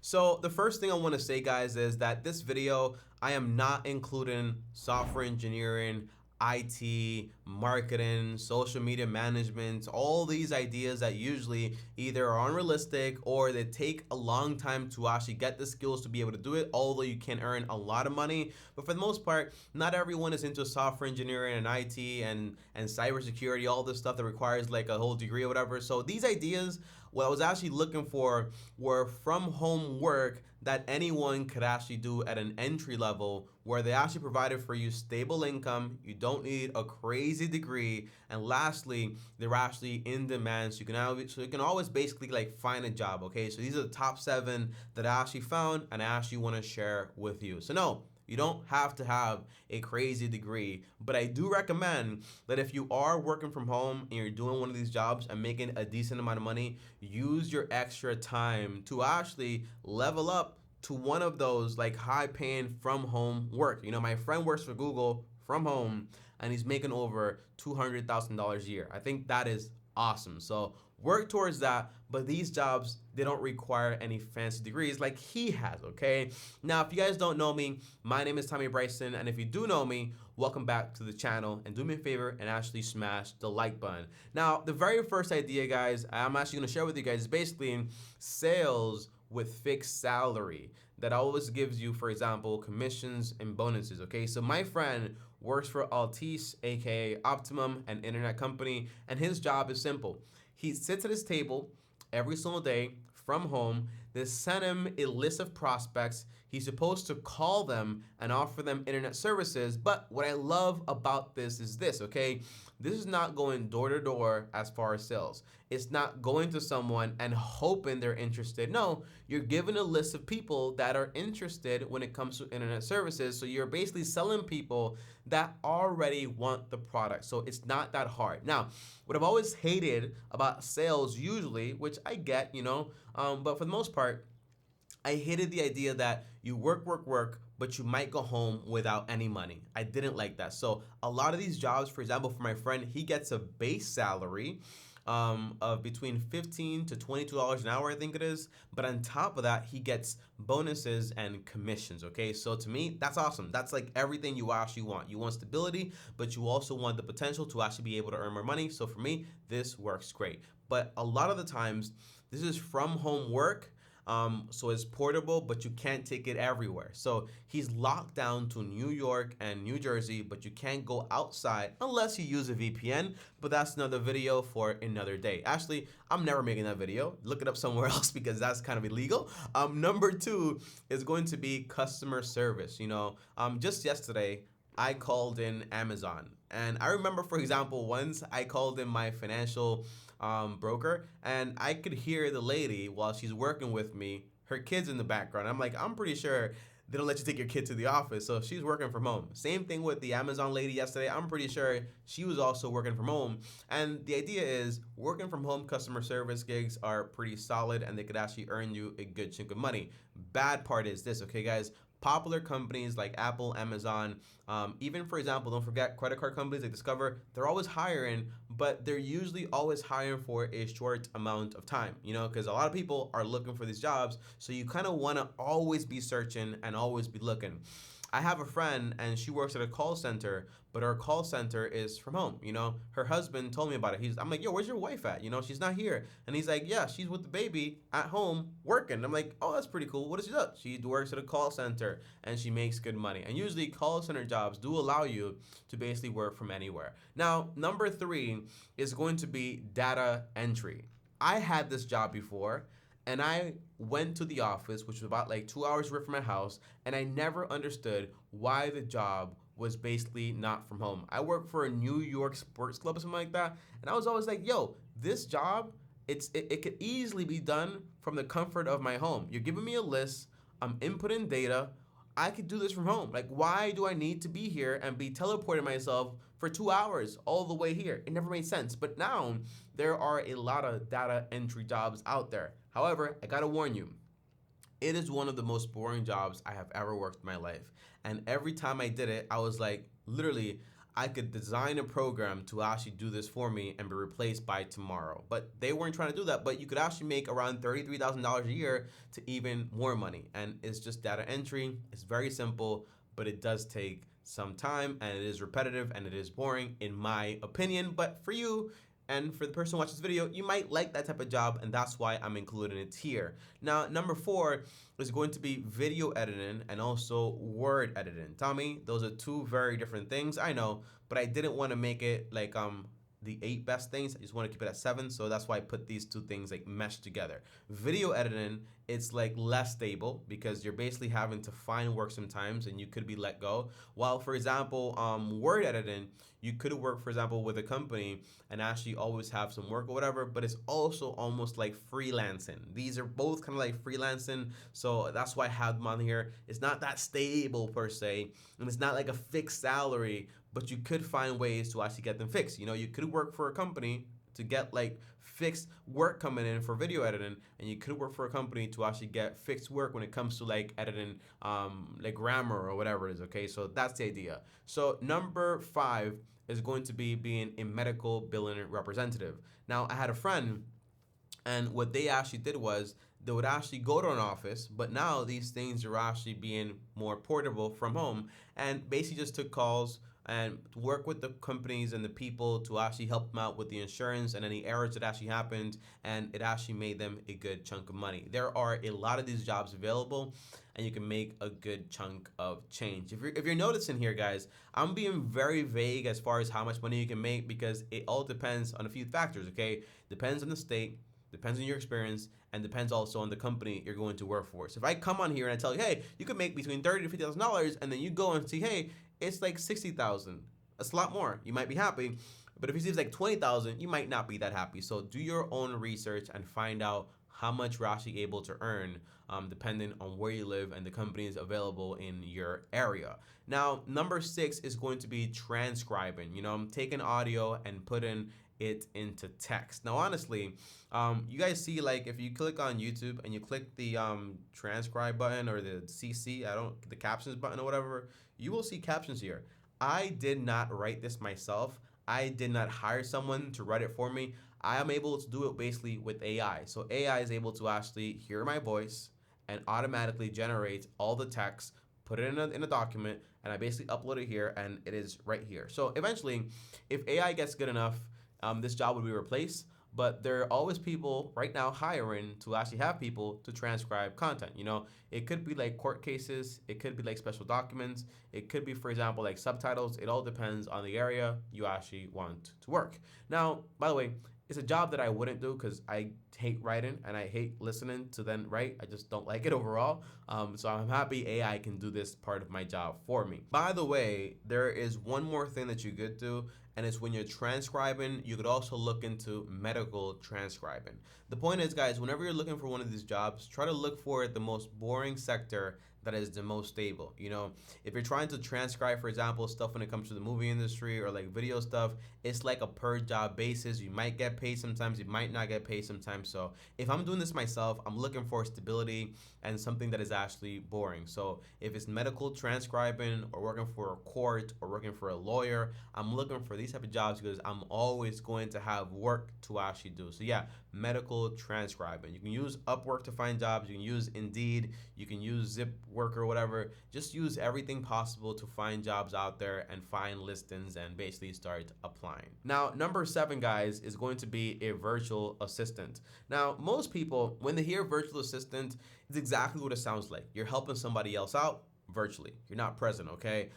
So the first thing I want to say, guys, is that this video, I am not including software engineering, IT, marketing, social media management, all these ideas that usually either are unrealistic or they take a long time to actually get the skills to be able to do it, although you can earn a lot of money. But for the most part, not everyone is into software engineering and IT and cybersecurity, all this stuff that requires like a whole degree or whatever. So these ideas, what I was actually looking for were from home work that anyone could actually do at an entry level, where they actually provided for you stable income. You don't need a crazy degree, and lastly, they're actually in demand, so you can always basically like find a job. Okay, so these are the top 7 that I actually found and I actually want to share with you. So no, you don't have to have a crazy degree, but I do recommend that if you are working from home and you're doing one of these jobs and making a decent amount of money, use your extra time to actually level up to one of those like high paying from home work. You know, my friend works for Google from home and he's making over $200,000 a year. I think that is awesome. So work towards that, but these jobs, they don't require any fancy degrees like he has. Okay, now if you guys don't know me, my name is TommyBryson, and if you do know me, welcome back to the channel, and do me a favor and actually smash the like button. Now the very first idea, guys, I'm actually going to share with you guys is basically sales with fixed salary that always gives you, for example, commissions and bonuses. Okay, so my friend works for Altice, aka Optimum, an internet company, and his job is simple. He sits at his table every single day from home. They send him a list of prospects. He's supposed to call them and offer them internet services. But what I love about this is this, okay? This is not going door to door as far as sales. It's not going to someone and hoping they're interested. No, you're given a list of people that are interested when it comes to internet services. So you're basically selling people that already want the product. So it's not that hard. Now, what I've always hated about sales usually, which I get, but for the most part, I hated the idea that you work, but you might go home without any money. I didn't like that. So a lot of these jobs, for example, for my friend, he gets a base salary of between $15 to $22 an hour, I think it is. But on top of that, he gets bonuses and commissions. Okay, so to me, that's awesome. That's like everything you actually want. You want stability, but you also want the potential to actually be able to earn more money. So for me, this works great. But a lot of the times, this is from home work. So it's portable, but you can't take it everywhere. So he's locked down to New York and New Jersey, but you can't go outside unless you use a VPN. But that's another video for another day. Actually, I'm never making that video. Look it up somewhere else because that's kind of illegal. Number 2 is going to be customer service. Just yesterday, I called in Amazon. And I remember, for example, once I called in my financial broker, and I could hear the lady while she's working with me, her kids in the background. I'm like, I'm pretty sure they don't let you take your kid to the office, so she's working from home. Same thing with the Amazon lady yesterday. I'm pretty sure she was also working from home. And the idea is working from home customer service gigs are pretty solid and they could actually earn you a good chunk of money. Bad part is this, okay, guys? Popular companies like Apple, Amazon, even for example, don't forget credit card companies like Discover, they're always hiring, but they're usually always hiring for a short amount of time, because a lot of people are looking for these jobs. So you kind of want to always be searching and always be looking. I have a friend and she works at a call center, but her call center is from home. Her husband told me about it. I'm like, yo, where's your wife at? She's not here. And he's like, yeah, she's with the baby at home working. I'm like, oh, that's pretty cool. What does she do? She works at a call center and she makes good money. And usually call center jobs do allow you to basically work from anywhere. Now, number 3 is going to be data entry. I had this job before and I went to the office, which was about like 2 hours away from my house, and I never understood why the job was basically not from home. I worked for a New York sports club or something like that, and I was always like, yo, this job, it could easily be done from the comfort of my home. You're giving me a list, I'm inputting data, I could do this from home. Like, why do I need to be here and be teleporting myself for 2 hours all the way here? It never made sense. But now there are a lot of data entry jobs out there. However, I gotta warn you, it is one of the most boring jobs I have ever worked in my life. And every time I did it, I was like, literally, I could design a program to actually do this for me and be replaced by tomorrow. But they weren't trying to do that. But you could actually make around $33,000 a year to even more money. And it's just data entry. It's very simple, but it does take some time, and it is repetitive, and it is boring in my opinion. But for you, and for the person who watches this video, you might like that type of job, and that's why I'm including it here. Now, number 4 is going to be video editing and also word editing. Tommy, those are two very different things, I know, but I didn't want to make it like the 8 best things. I just want to keep it at 7, so that's why I put these two things like meshed together. Video editing, it's like less stable because you're basically having to find work sometimes and you could be let go. While, for example, word editing, you could work, for example, with a company and actually always have some work or whatever, but it's also almost like freelancing. These are both kind of like freelancing, so that's why I have them on here. It's not that stable per se, and it's not like a fixed salary, but you could find ways to actually get them fixed. You know, you could work for a company to get like fixed work coming in for video editing, and you could work for a company to actually get fixed work when it comes to like editing like grammar or whatever it is. Okay, so that's the idea. So number 5 is going to be being a medical billing representative. Now, I had a friend, and what they actually did was they would actually go to an office, but now these things are actually being more portable from home, and basically just took calls and work with the companies and the people to actually help them out with the insurance and any errors that actually happened, and it actually made them a good chunk of money. There are a lot of these jobs available, and you can make a good chunk of change. If you're noticing here, guys, I'm being very vague as far as how much money you can make because it all depends on a few factors, okay? Depends on the state, depends on your experience, and depends also on the company you're going to work for. So if I come on here and I tell you, hey, you could make between $30,000 to $50,000, and then you go and see, hey, it's like 60,000. That's a lot more. You might be happy, but if you see it's like 20,000, you might not be that happy. So do your own research and find out how much you're actually able to earn, depending on where you live and the companies available in your area. Now, number 6 is going to be transcribing. You know, I'm taking audio and putting it into text. Now, honestly, you guys see, like, if you click on YouTube and you click the transcribe button or the CC, the captions button or whatever, you will see captions here. I did not write this myself. I did not hire someone to write it for me. I am able to do it basically with AI. So AI is able to actually hear my voice and automatically generate all the text, put it in a document, and I basically upload it here, and it is right here. So eventually, if AI gets good enough, this job would be replaced. But there are always people right now hiring to actually have people to transcribe content. You know, it could be like court cases, it could be like special documents, it could be, for example, like subtitles. It all depends on the area you actually want to work. Now, by the way, it's a job that I wouldn't do because I hate writing and I hate listening to then write. I just don't like it overall. So I'm happy AI can do this part of my job for me. By the way, there is one more thing that you could do, and it's when you're transcribing, you could also look into medical transcribing. The point is, guys, whenever you're looking for one of these jobs, try to look for the most boring sector that is the most stable. You know, if you're trying to transcribe, for example, stuff when it comes to the movie industry or like video stuff, it's like a per job basis. You might get paid sometimes, you might not get paid sometimes. So if I'm doing this myself, I'm looking for stability and something that is actually boring. So if it's medical transcribing or working for a court or working for a lawyer, I'm looking for these type of jobs because I'm always going to have work to actually do. So yeah, medical transcribing. You can use Upwork to find jobs. You can use Indeed. You can use Zipwork or whatever. Just use everything possible to find jobs out there and find listings and basically start applying. Now, number 7, guys, is going to be a virtual assistant. Now, most people, when they hear virtual assistant, it's exactly what it sounds like. You're helping somebody else out virtually. You're not present, okay?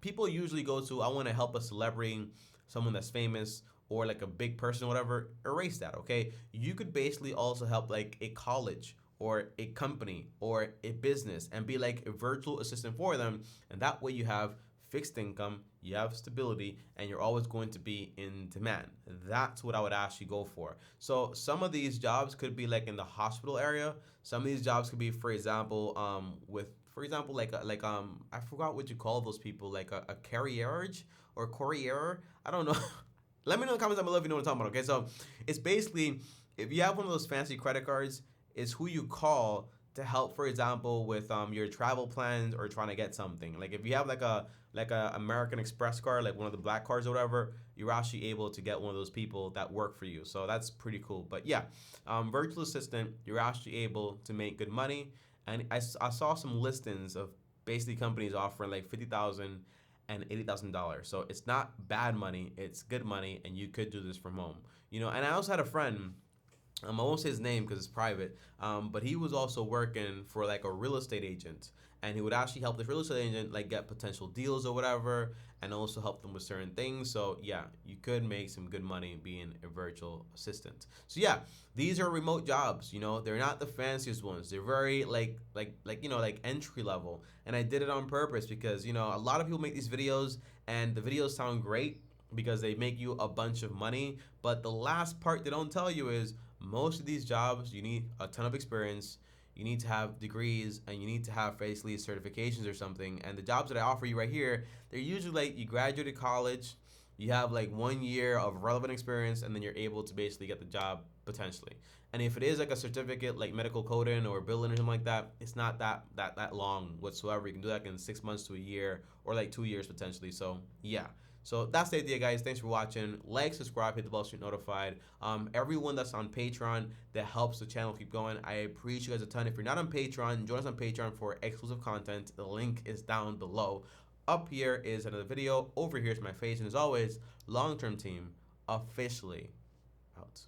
People usually go to, I want to help a celebrity, someone that's famous, or like a big person or whatever. Erase that, okay? You could basically also help like a college or a company or a business and be like a virtual assistant for them, and that way you have fixed income, you have stability, and you're always going to be in demand. That's what I would actually go for. So some of these jobs could be like in the hospital area. Some of these jobs could be, for example, I forgot what you call those people, like a carriage or courier. I don't know. Let me know in the comments down below if you know what I'm talking about, okay? So it's basically, if you have one of those fancy credit cards, it's who you call to help, for example, with your travel plans or trying to get something. Like if you have like a American Express card, like one of the black cards or whatever, you're actually able to get one of those people that work for you. So that's pretty cool. But yeah, virtual assistant, you're actually able to make good money. And I saw some listings of basically companies offering like 50,000 and $80,000. So it's not bad money, it's good money, and you could do this from home. And I also had a friend, I won't say his name because it's private. But he was also working for like a real estate agent, and he would actually help this real estate agent like get potential deals or whatever, and also help them with certain things. So yeah, you could make some good money being a virtual assistant. So yeah, these are remote jobs. They're not the fanciest ones. They're very like entry level. And I did it on purpose because a lot of people make these videos, and the videos sound great because they make you a bunch of money. But the last part they don't tell you is most of these jobs, you need a ton of experience, you need to have degrees, and you need to have basically certifications or something. And the jobs that I offer you right here, they're usually like you graduated college, you have like 1 year of relevant experience, and then you're able to basically get the job potentially. And if it is like a certificate, like medical coding or billing or something like that, it's not that long whatsoever. You can do that in 6 months to a year, or like 2 years potentially. So yeah. So that's the idea, guys. Thanks for watching. Like, subscribe, hit the bell so you're notified. Everyone that's on Patreon, that helps the channel keep going. I appreciate you guys a ton. If you're not on Patreon, join us on Patreon for exclusive content. The link is down below. Up here is another video. Over here is my face. And as always, Long Term Team officially out.